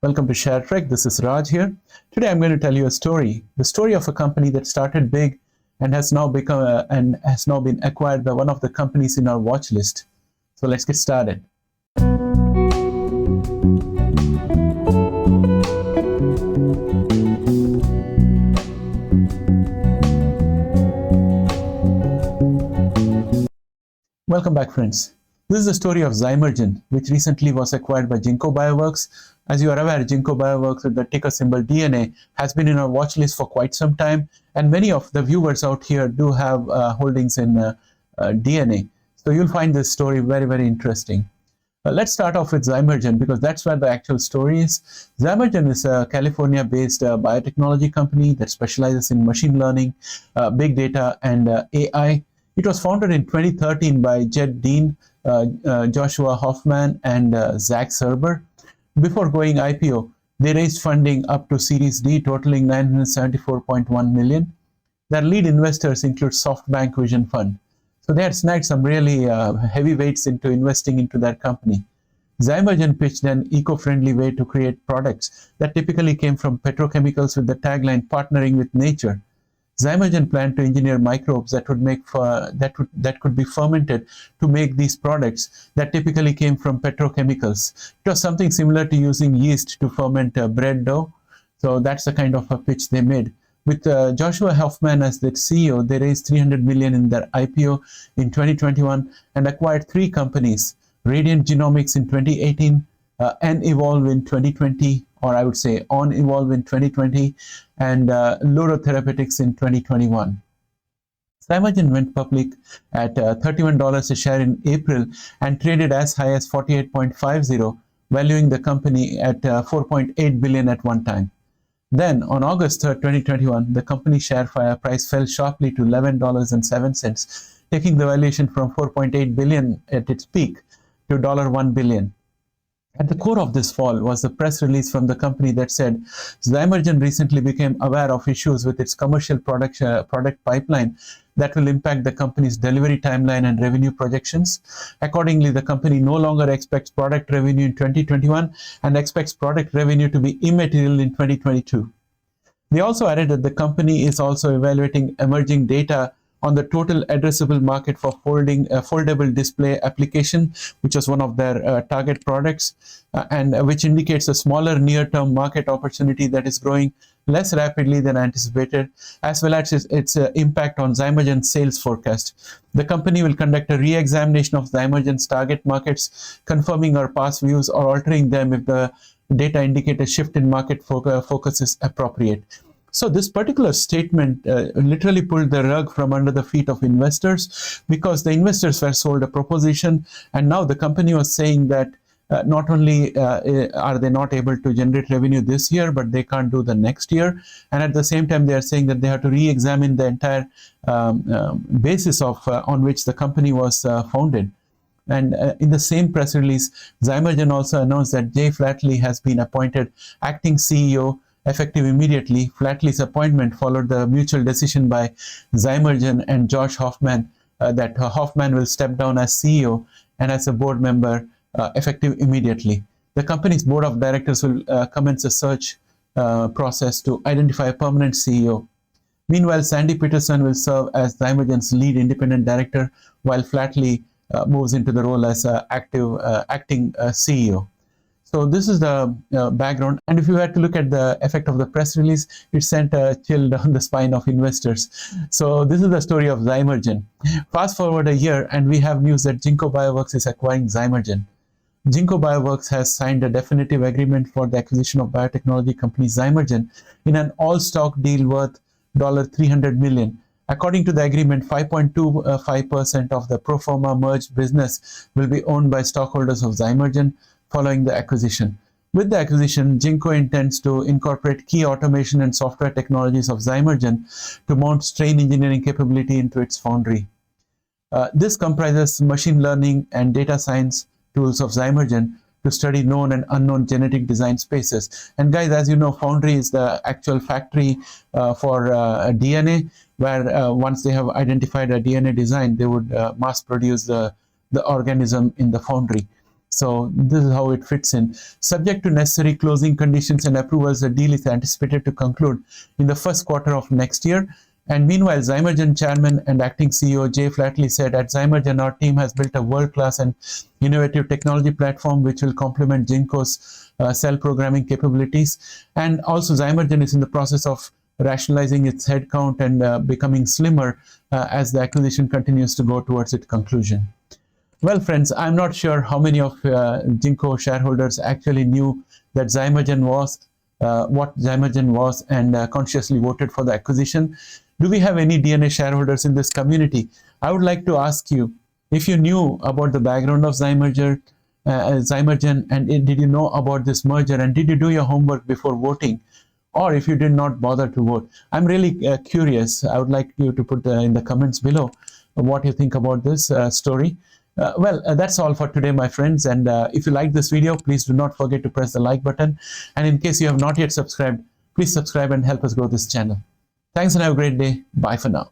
Welcome to ShareTrek. This is Raj here. Today I'm going to tell you a story. The story of a company that started big and has now been acquired by one of the companies in our watch list. So let's get started. Welcome back, friends. This is the story of Zymergen, which recently was acquired by Ginkgo Bioworks. As you are aware, Ginkgo Bioworks with the ticker symbol DNA has been in our watch list for quite some time, and many of the viewers out here do have holdings in DNA. So you'll find this story very, very interesting. Let's start off with Zymergen because that's where the actual story is. Zymergen is a California-based biotechnology company that specializes in machine learning, big data, and AI. It was founded in 2013 by Jed Dean, Joshua Hoffman, and Zach Serber. Before going IPO, they raised funding up to Series D, totaling $974.1 million. Their lead investors include SoftBank Vision Fund. So they had snagged some really heavyweights into investing into their company. Zymergen pitched an eco-friendly way to create products that typically came from petrochemicals with the tagline "Partnering with Nature." Zymergen planned to engineer microbes that could be fermented to make these products that typically came from petrochemicals. It was something similar to using yeast to ferment bread dough. So that's the kind of a pitch they made. With Joshua Hoffman as the CEO, they raised $300 million in their IPO in 2021 and acquired three companies: Radiant Genomics in 2018, Evolve in 2020, or I would say On Evolve in 2020, and Loro Therapeutics in 2021. Zymergen went public at $31 a share in April and traded as high as $48.50, valuing the company at $4.8 billion at one time. Then, on August 3rd, 2021, the company share price fell sharply to $11.07, taking the valuation from $4.8 billion at its peak to $1 billion. At the core of this fall was the press release from the company that said Zymergen recently became aware of issues with its commercial product pipeline that will impact the company's delivery timeline and revenue projections. Accordingly, the company no longer expects product revenue in 2021 and expects product revenue to be immaterial in 2022. They also added that the company is also evaluating emerging data on the total addressable market for foldable display application, which was one of their target products, and which indicates a smaller near-term market opportunity that is growing less rapidly than anticipated, as well as its impact on Zymergen's sales forecast. The company will conduct a re-examination of Zymergen's target markets, confirming our past views or altering them if the data indicate a shift in market focus is appropriate. So this particular statement literally pulled the rug from under the feet of investors, because the investors were sold a proposition, and now the company was saying that not only are they not able to generate revenue this year, but they can't do the next year. And at the same time, they are saying that they have to re-examine the entire basis on which the company was founded. And in the same press release, Zymergen also announced that Jay Flatley has been appointed acting CEO, effective immediately. Flatley's appointment followed the mutual decision by Zymergen and Josh Hoffman that Hoffman will step down as CEO and as a board member effective immediately. The company's board of directors will commence a search process to identify a permanent CEO. Meanwhile, Sandy Peterson will serve as Zymergen's lead independent director, while Flatley moves into the role as acting CEO. So this is the background, and if you had to look at the effect of the press release, it sent a chill down the spine of investors. So this is the story of Zymergen. Fast forward a year, and we have news that Ginkgo Bioworks is acquiring Zymergen. Ginkgo Bioworks has signed a definitive agreement for the acquisition of biotechnology company Zymergen in an all-stock deal worth $300 million. According to the agreement, 5.25% of the pro forma merged business will be owned by stockholders of Zymergen following the acquisition. With the acquisition, Ginkgo intends to incorporate key automation and software technologies of Zymergen to mount strain engineering capability into its foundry. This comprises machine learning and data science tools of Zymergen to study known and unknown genetic design spaces. And guys, as you know, Foundry is the actual factory for DNA, where once they have identified a DNA design, they would mass produce the organism in the Foundry. So this is how it fits in. Subject to necessary closing conditions and approvals, the deal is anticipated to conclude in the first quarter of next year. And meanwhile, Zymergen chairman and acting CEO Jay Flatley said, at Zymergen, our team has built a world-class and innovative technology platform which will complement Ginkgo's cell programming capabilities. And also, Zymergen is in the process of rationalizing its headcount and becoming slimmer as the acquisition continues to go towards its conclusion. Well, friends, I'm not sure how many of Ginkgo shareholders actually knew that Zymergen was what Zymergen was and consciously voted for the acquisition. Do we have any DNA shareholders in this community? I would like to ask you if you knew about the background of Zymergen, and did you know about this merger, and did you do your homework before voting? Or if you did not bother to vote. I'm really curious. I would like you to put in the comments below what you think about this story. That's all for today, my friends. And if you like this video, please do not forget to press the like button. And in case you have not yet subscribed, please subscribe and help us grow this channel. Thanks and have a great day. Bye for now.